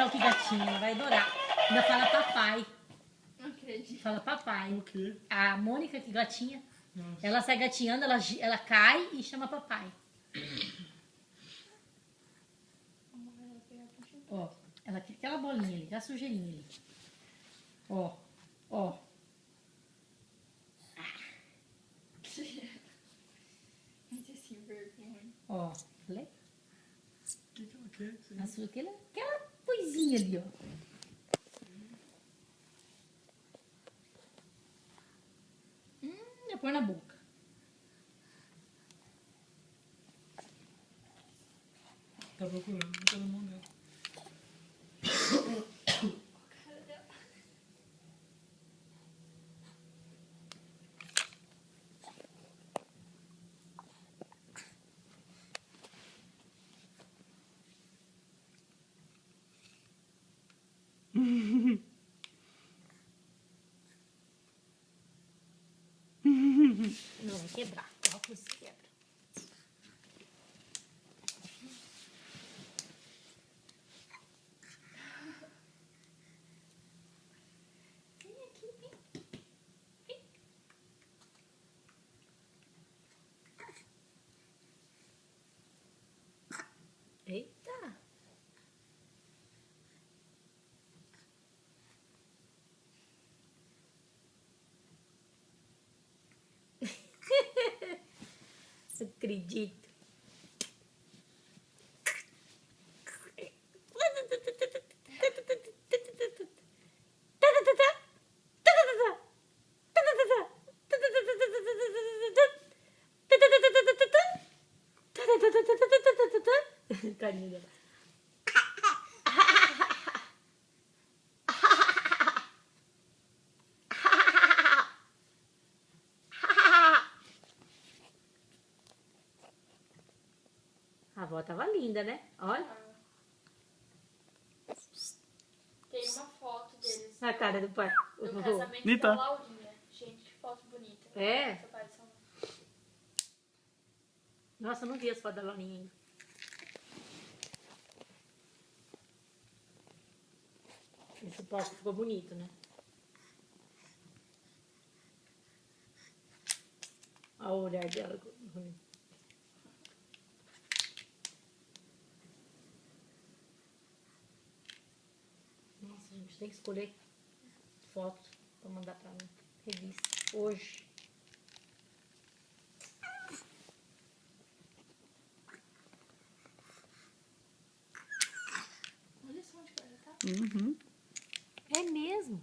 adorar o que gatinha, ela vai adorar. Ainda fala papai. Não acredito. Fala papai. O quê? A Mônica, que gatinha, Nossa. ela sai gatinhando, ela cai e chama papai. Ó, ela quer aquela bolinha ali, aquela sujeirinha ali. Ó, ó. Gente, sem vergonha. Ó, falei? O que ela quer? Sim. A sua, aquela coisinha ali, ó. Já põe na boca. Tá procurando, não tá na mão dela. Cara dela. Não, vai quebrar. O óculos quebra. Vem aqui, vem. Vem. Eita. Não acredito. Carinha dela. A avó tava linda, né? Olha. Tem uma foto deles Na cara do pai. no casamento Nita. da Laurinha. Gente, que foto bonita. É? Seu pai de São Paulo. Nossa, eu não vi as fotos da Laurinha ainda. Esse palco ficou bonito, né? Olha o olhar dela. Nossa, a gente tem que escolher foto pra mandar pra mim. Revista. Hoje. Olha só onde ela tá. Uhum. É mesmo?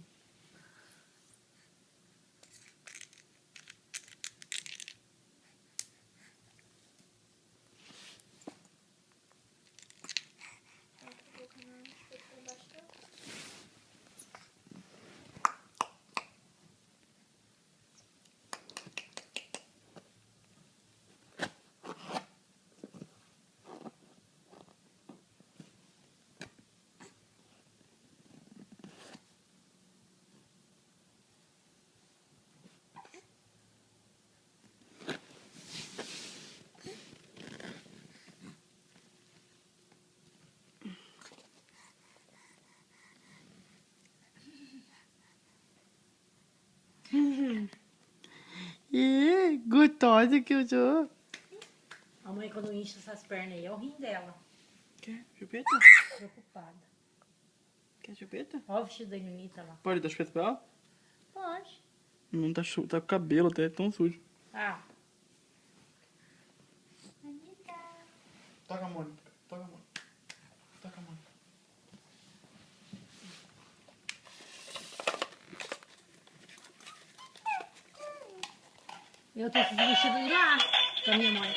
Ela tá colocando a coisa pra baixo dela. Ih, gostosa que eu sou. A mãe, quando incha essas pernas aí, é o rim dela. Quer chupeta? Preocupada. Quer chupeta? Olha o vestido da Nunita lá. Pode dar chupeta pra ela? Pode. Não tá, tá com o cabelo até tão sujo. Ah, Anitta. Toca a Mônica. Toca a Mônica. Toca a Mônica. eu tô com esse vestido de lá, com a minha mãe.